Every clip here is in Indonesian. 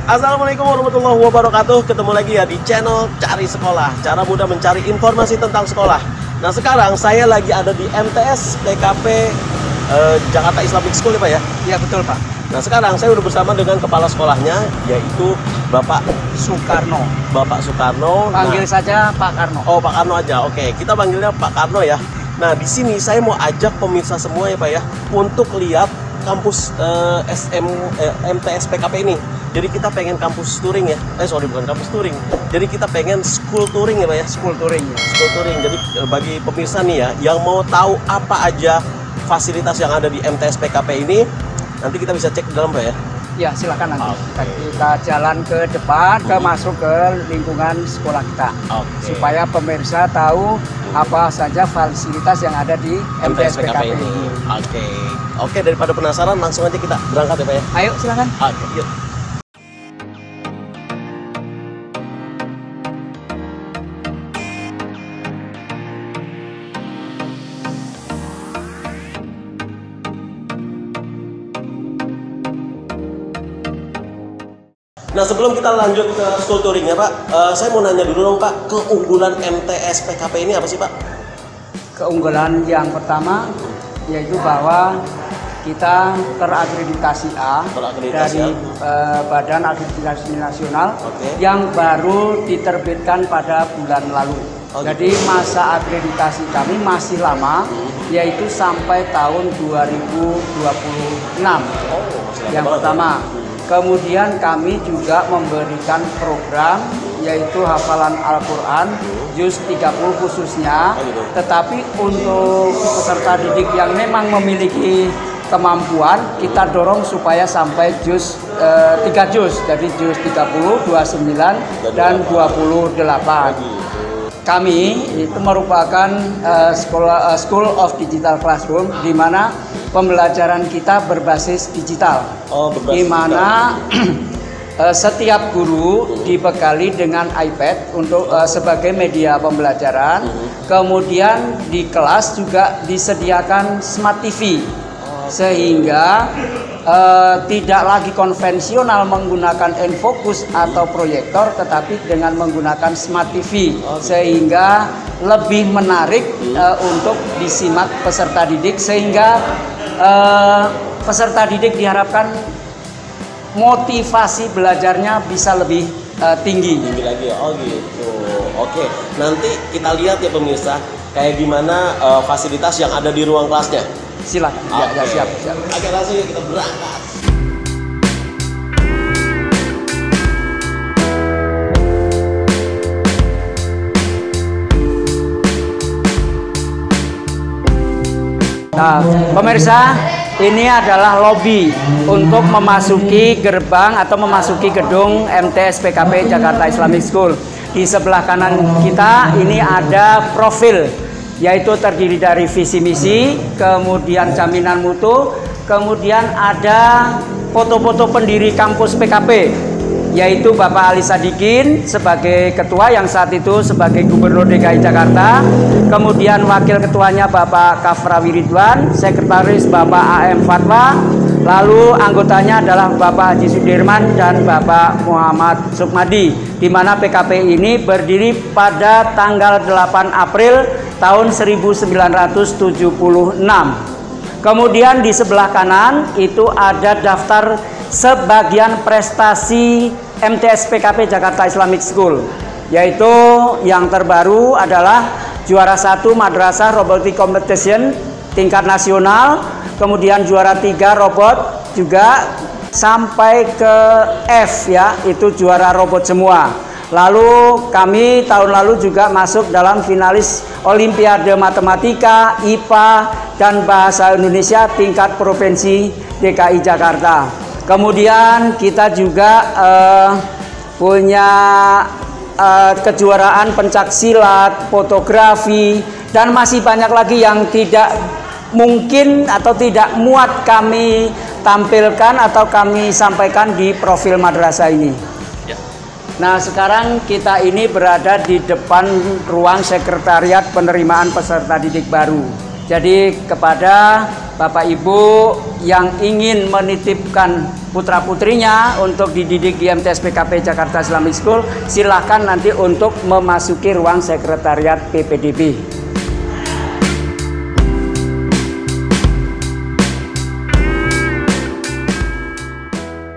Assalamualaikum warahmatullahi wabarakatuh. Ketemu lagi ya di channel Cari Sekolah, cara mudah mencari informasi tentang sekolah. Nah sekarang saya lagi ada di MTS PKP Jakarta Islamic School ya Pak ya? Iya betul Pak. Nah sekarang saya udah bersama dengan kepala sekolahnya, yaitu Bapak Soekarno. Bapak Soekarno. Panggil saja Pak Karno. Oh Pak Karno aja, oke. Kita panggilnya Pak Karno ya. Nah di sini saya mau ajak pemirsa semua ya Pak ya, untuk lihat kampus MTS PKP ini. Jadi kita pengen kampus touring ya. Bukan kampus touring. Jadi kita pengen school touring ya Pak ya. School touring. School touring. Jadi bagi pemirsa nih ya, yang mau tahu apa aja fasilitas yang ada di MTS PKP ini, nanti kita bisa cek ke dalam Pak ya. Ya silakan nanti. Kita jalan ke depan, masuk ke lingkungan sekolah kita. Supaya pemirsa tahu apa saja fasilitas yang ada di MTS PKP ini. Oke, daripada penasaran langsung aja kita berangkat ya Pak ya. Ayo silakan. Oke, yuk. Nah sebelum kita lanjut ke school touring ya Pak, saya mau nanya dulu dong Pak, keunggulan MTS PKP ini apa sih Pak? Keunggulan yang pertama yaitu bahwa kita terakreditasi A dari Badan Akreditasi Nasional yang baru diterbitkan pada bulan lalu. Jadi masa akreditasi kami masih lama, yaitu sampai tahun 2026. Yang pertama. Kemudian kami juga memberikan program yaitu hafalan Al-Quran juz 30 khususnya. Tetapi untuk peserta didik yang memang memiliki kemampuan, kita dorong supaya sampai juz 3 juz. Jadi juz 30, 29 dan 28. Kami itu merupakan School of Digital Classroom, di mana pembelajaran kita berbasis digital. Di mana setiap guru dibekali dengan iPad untuk sebagai media pembelajaran. Kemudian di kelas juga disediakan Smart TV, sehingga tidak lagi konvensional menggunakan infocus atau proyektor, tetapi dengan menggunakan Smart TV, sehingga lebih menarik untuk disimak peserta didik, sehingga peserta didik diharapkan motivasi belajarnya bisa lebih tinggi lagi ya. Oh gitu. Oke, nanti kita lihat ya pemirsa, kayak gimana fasilitas yang ada di ruang kelasnya. Silakan. Ya, siap. Oke, langsung yuk kita berangkat. Nah, pemirsa, ini adalah lobi untuk memasuki gerbang atau memasuki gedung MTS PKP Jakarta Islamic School. Di sebelah kanan kita ini ada profil, yaitu terdiri dari visi misi, kemudian jaminan mutu, kemudian ada foto-foto pendiri kampus PKP, yaitu Bapak Ali Sadikin sebagai ketua yang saat itu sebagai Gubernur DKI Jakarta, kemudian wakil ketuanya Bapak Kafrawi Ridwan, sekretaris Bapak AM Fatwa, lalu anggotanya adalah Bapak Haji Sudirman dan Bapak Muhammad Sukmadi, di mana PKP ini berdiri pada tanggal 8 April tahun 1976. Kemudian di sebelah kanan itu ada daftar sebagian prestasi MTS PKP Jakarta Islamic School, yaitu yang terbaru adalah juara 1 Madrasah Robotic Competition tingkat nasional, kemudian juara 3 robot juga sampai ke F ya, itu juara robot semua. Lalu kami tahun lalu juga masuk dalam finalis Olimpiade Matematika, IPA, dan Bahasa Indonesia tingkat Provinsi DKI Jakarta. Kemudian kita juga punya kejuaraan pencak silat, fotografi, dan masih banyak lagi yang tidak mungkin atau tidak muat kami tampilkan atau kami sampaikan di profil madrasah ini. Nah sekarang kita ini berada di depan ruang sekretariat penerimaan peserta didik baru. Jadi kepada Bapak Ibu yang ingin menitipkan putra-putrinya untuk dididik di MTS PKP Jakarta Islamic School, silahkan nanti untuk memasuki ruang sekretariat PPDB.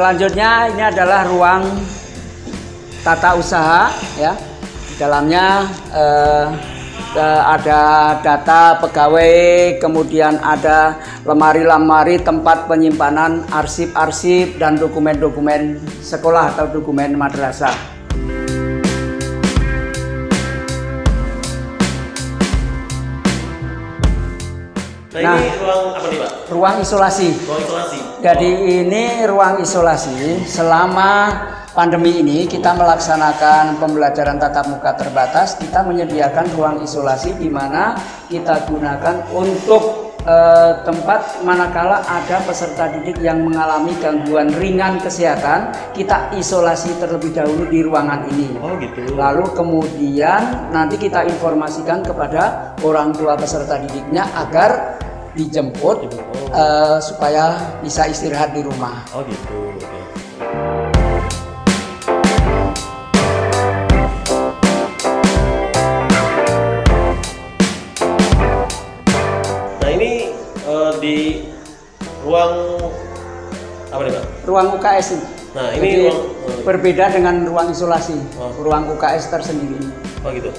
Selanjutnya ini adalah ruang tata usaha, ya. Di dalamnya ada data pegawai, kemudian ada lemari-lemari tempat penyimpanan arsip-arsip dan dokumen-dokumen sekolah atau dokumen madrasah. Nah, ini ruang apa nih, Pak? Ruang isolasi. Ruang isolasi. Jadi ini ruang isolasi. Selama pandemi ini kita melaksanakan pembelajaran tatap muka terbatas, kita menyediakan ruang isolasi di mana kita gunakan untuk tempat manakala ada peserta didik yang mengalami gangguan ringan kesehatan, kita isolasi terlebih dahulu di ruangan ini. Oh gitu. Lalu kemudian nanti kita informasikan kepada orang tua peserta didiknya agar dijemput supaya bisa istirahat di rumah. Oh gitu. Okay. Di ruang apa nih, Pak? Ruang UKS ini. Nah, ini jadi, ruang berbeda dengan ruang isolasi. Ruang UKS tersendiri. Oh gitu.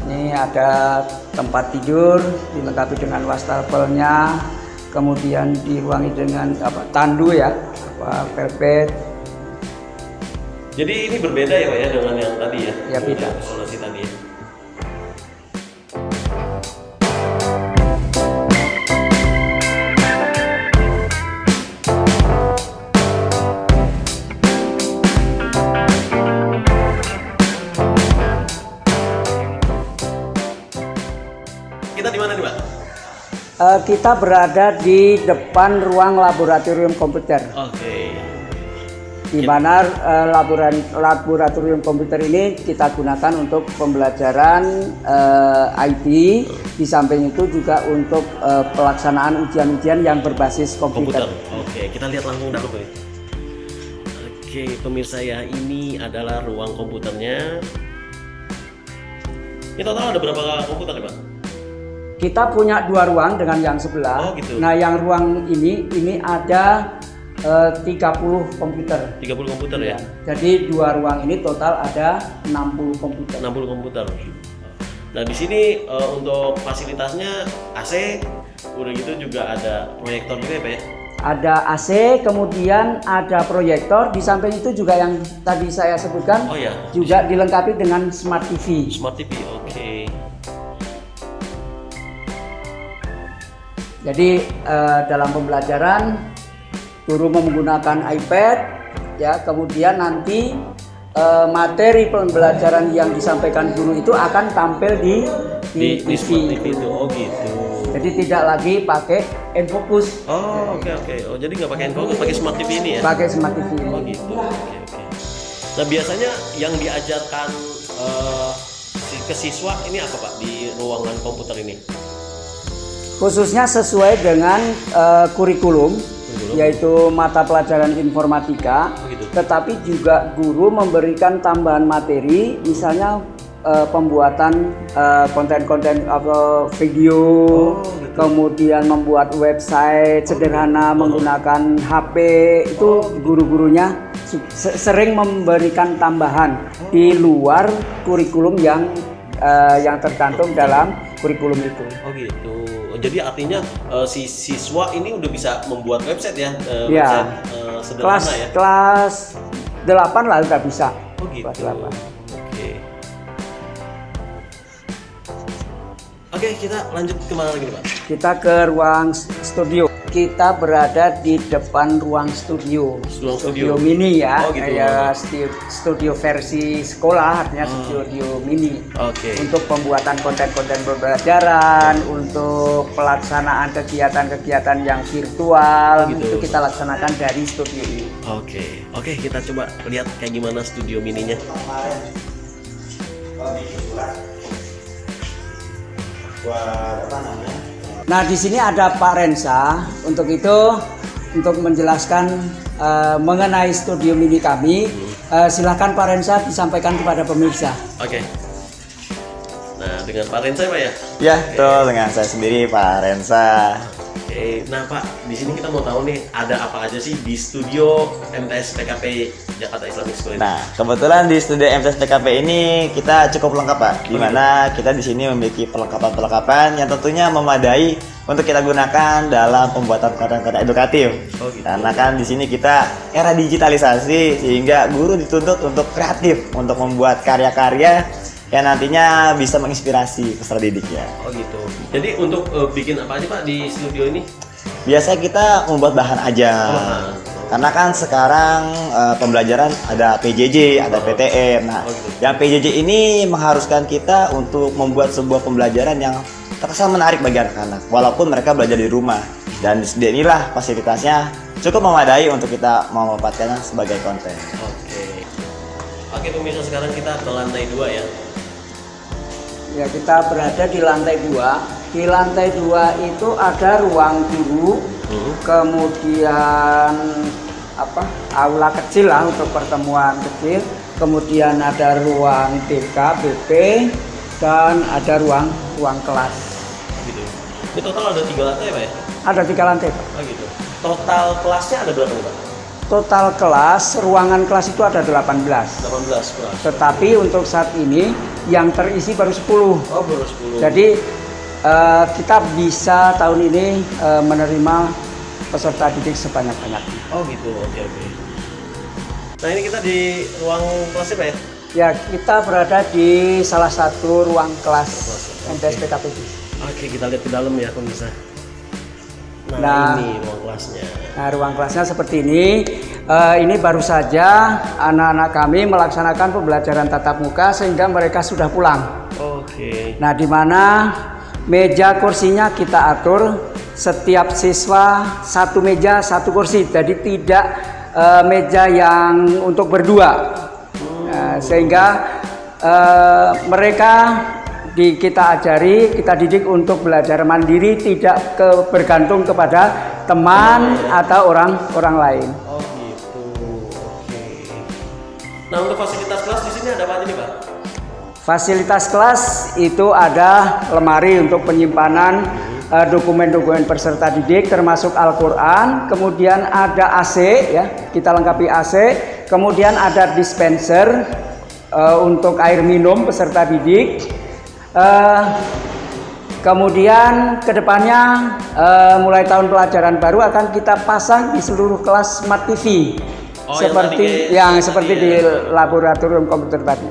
Ini ada tempat tidur dilengkapi dengan wastafelnya, kemudian diruangi dengan tandu ya, velvet. Jadi ini berbeda ya, Pak ya, dengan yang tadi ya? Ya, beda. Isolasi tadi ya. Kita di mana nih, Pak? Kita berada di depan ruang laboratorium komputer. Oke. Di mana laboratorium komputer ini kita gunakan untuk pembelajaran IT. Di samping itu juga untuk pelaksanaan ujian-ujian yang berbasis komputer. Oke, kita lihat langsung dalam ini. Oke, pemirsa ya, ini adalah ruang komputernya. Ini total ada berapa komputer nih, Pak? Kita punya 2 ruang dengan yang sebelah. Oh, gitu. Nah, yang ruang ini ada 30 komputer. 30 komputer ya? Jadi 2 ruang ini total ada 60 komputer. 60 komputer. Nah, di sini untuk fasilitasnya AC, udah gitu juga ada proyektor juga ya, Pak ya? Ada AC, kemudian ada proyektor. Di samping itu juga yang tadi saya sebutkan, oh, ya. juga dilengkapi dengan Smart TV. Smart TV, oke. Jadi dalam pembelajaran guru menggunakan iPad, ya, kemudian nanti materi pembelajaran yang disampaikan guru itu akan tampil di TV. Smart TV itu, oh gitu. Jadi tidak lagi pakai Enfocus. Oh, oke. Oh, jadi nggak pakai Enfocus, pakai Smart TV ini ya? Pakai Smart TV. Oh gitu. Oke. Nah, biasanya yang diajarkan ke siswa ini apa, Pak, di ruangan komputer ini? Khususnya sesuai dengan kurikulum, yaitu mata pelajaran informatika. Oh, gitu. Tetapi juga guru memberikan tambahan materi, misalnya pembuatan konten-konten atau video, gitu. Kemudian membuat website sederhana menggunakan HP. Itu guru-gurunya sering memberikan tambahan di luar kurikulum yang tercantum dalam kurikulum itu. Oh gitu. Jadi artinya si siswa ini udah bisa membuat website ya? Ya. Website sederhana ya? Kelas 8 lah udah bisa. Oh gitu. Kelas 8. Oke, kita lanjut kemana lagi nih, Pak? Kita ke ruang studio. Kita berada di depan ruang studio. Studio mini ya. Oh, gitu. Kayak studio versi sekolah, artinya studio mini. Oke. Untuk pembuatan konten-konten pembelajaran, untuk pelaksanaan kegiatan-kegiatan yang virtual, gitu. itu kita laksanakan dari studio ini. Oke, kita coba lihat kayak gimana studio mininya. Buat apa namanya, Nah, di sini ada Pak Rensa. Untuk itu, untuk menjelaskan mengenai studio mini kami, silakan Pak Rensa disampaikan kepada pemirsa. Oke. Nah, dengan Pak Rensa Pak ya? Ya, betul, dengan saya sendiri Pak Rensa. Oke, nah Pak, di sini kita mau tahu nih ada apa aja sih di studio MTS PKP Jakarta Islamic School ini? Nah, kebetulan di studio MTS PKP ini kita cukup lengkap Pak, di mana kita di sini memiliki perlengkapan-perlengkapan yang tentunya memadai untuk kita gunakan dalam pembuatan konten-konten edukatif. Oh, gitu. Karena kan di sini kita era digitalisasi sehingga guru dituntut untuk kreatif untuk membuat karya-karya yang nantinya bisa menginspirasi peserta didiknya. Oh gitu. Jadi untuk bikin apa aja Pak di studio ini? Biasanya kita membuat bahan aja. Karena kan sekarang pembelajaran ada PJJ, ada PTM. Nah, yang PJJ ini mengharuskan kita untuk membuat sebuah pembelajaran yang terkesan menarik bagi anak-anak, walaupun mereka belajar di rumah. Dan inilah fasilitasnya cukup memadai untuk kita memanfaatkannya sebagai konten. Oke pemirsa, sekarang kita ke lantai 2 ya. Ya, kita berada di lantai 2. Di lantai 2 itu ada ruang guru, kemudian aula kecil lah untuk pertemuan kecil, kemudian ada ruang TK, BP, dan ada ruang kelas. Gitu. Ini total ada 3 lantai Pak ya? Ada 3 lantai Pak. Oh gitu. Total kelasnya ada berapa nih Pak? Total kelas, ruangan kelas itu ada 18. 18 kelas. Tetapi untuk saat ini yang terisi baru 10. Oh, baru 10. Jadi kita bisa tahun ini menerima peserta didik sebanyak-banyaknya. Oh gitu, oke. Nah ini kita di ruang kelasnya Pak ya? Ya, kita berada di salah satu ruang kelas MTS PKP. Oke, kita lihat ke dalam ya pemirsa. Nah, ini ruang kelasnya. Nah, ruang kelasnya seperti ini. Ini baru saja anak-anak kami melaksanakan pembelajaran tatap muka sehingga mereka sudah pulang. Oke. Nah, di mana meja kursinya kita atur setiap siswa 1 meja 1 kursi. Jadi tidak meja yang untuk berdua. Sehingga mereka kita ajari, kita didik untuk belajar mandiri, tidak bergantung kepada teman atau orang lain. Oh gitu, oke. Nah untuk fasilitas kelas di sini ada apa aja nih Pak? Fasilitas kelas itu ada lemari untuk penyimpanan dokumen-dokumen peserta didik termasuk Al-Quran, kemudian ada AC ya, kita lengkapi AC, kemudian ada dispenser untuk air minum peserta didik. Kemudian kedepannya mulai tahun pelajaran baru akan kita pasang di seluruh kelas Smart TV, seperti di laboratorium komputer tadi.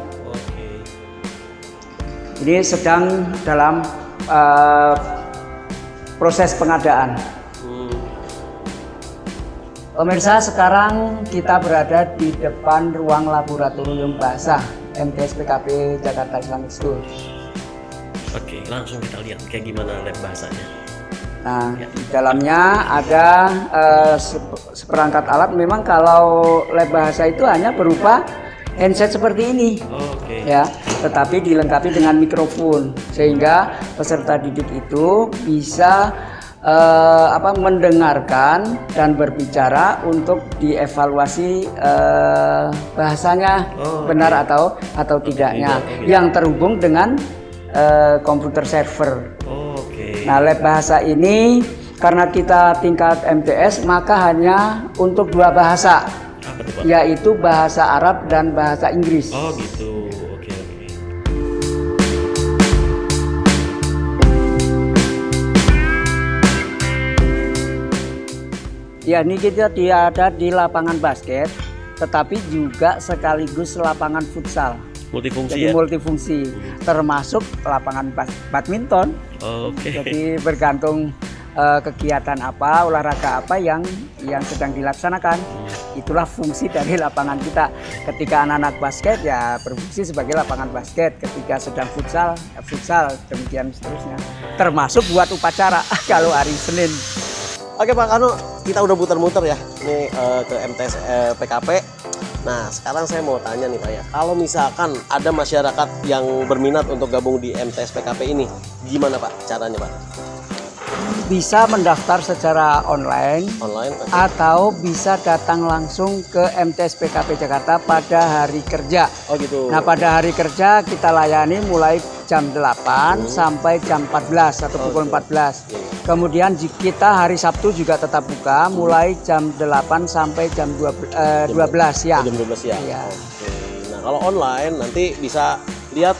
Ini sedang dalam proses pengadaan. Pemirsa, sekarang kita berada di depan ruang laboratorium bahasa MTS PKP Jakarta Islamic School. Oke, langsung kita lihat kayak gimana lab bahasanya. Nah, di dalamnya ada seperangkat alat. Memang kalau lab bahasa itu hanya berupa handset seperti ini, ya, tetapi dilengkapi dengan mikrofon sehingga peserta didik itu bisa mendengarkan dan berbicara untuk dievaluasi bahasanya benar atau tidaknya, yang terhubung dengan komputer server. Nah, lab bahasa ini karena kita tingkat MTS maka hanya untuk 2 bahasa, yaitu bahasa Arab dan bahasa Inggris. Oh gitu, oke. Ya, ini kita ada di lapangan basket, tetapi juga sekaligus lapangan futsal. Multifungsi. Jadi multifungsi, termasuk lapangan badminton. Jadi bergantung kegiatan apa, olahraga apa yang sedang dilaksanakan. Itulah fungsi dari lapangan kita. Ketika anak-anak basket ya berfungsi sebagai lapangan basket, ketika sedang futsal, demikian seterusnya. Termasuk buat upacara kalau hari Senin. Oke Pak Kano, kita udah muter-muter ya ini ke MTS PKP. Nah sekarang saya mau tanya nih Pak ya, kalau misalkan ada masyarakat yang berminat untuk gabung di MTS PKP ini, gimana Pak caranya Pak? bisa mendaftar secara online Online. atau bisa datang langsung ke MTS PKP Jakarta pada hari kerja. Oh gitu. Nah, pada hari kerja kita layani mulai jam 8 sampai jam 14 atau pukul 14. Kemudian kita hari Sabtu juga tetap buka mulai jam 8 sampai jam 12 ya. Jam 12 ya. Iya. Oke. Nah, kalau online nanti bisa lihat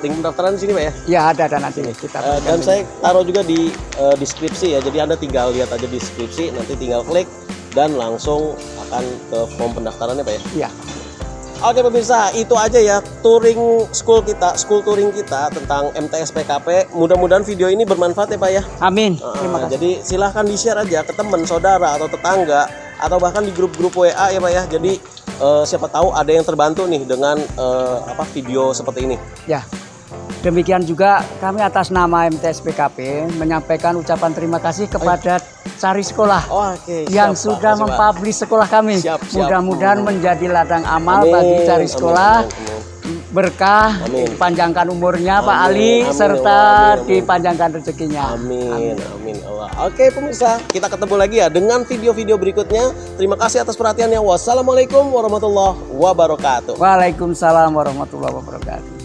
link pendaftaran di sini Pak ya. Ya, ada nanti kita. Dan saya taruh juga di deskripsi ya. Jadi Anda tinggal lihat aja di deskripsi, nanti tinggal klik dan langsung akan ke form pendaftarannya Pak ya. Iya. Oke pemirsa, itu aja ya touring school touring kita tentang MTS PKP. Mudah-mudahan video ini bermanfaat ya Pak ya. Amin. Terima kasih. Jadi silahkan di-share aja ke teman, saudara, atau tetangga, atau bahkan di grup-grup WA ya Pak ya. Jadi siapa tahu ada yang terbantu nih dengan video seperti ini. Ya. Demikian juga kami atas nama MTS PKP menyampaikan ucapan terima kasih kepada Cari Sekolah Oke, yang siap, Pak. sudah Makasih, Pak. mempublish sekolah kami. Siap. Mudah-mudahan menjadi ladang amal Amin, bagi Cari amin, Sekolah. amin. Berkah, Amin. dipanjangkan umurnya Pak Amin, Ali, amin, serta amin, amin. dipanjangkan rezekinya. Amin, amin Allah. Oke pemirsa, kita ketemu lagi ya dengan video-video berikutnya. Terima kasih atas perhatiannya. Wassalamualaikum warahmatullahi wabarakatuh. Waalaikumsalam warahmatullahi wabarakatuh.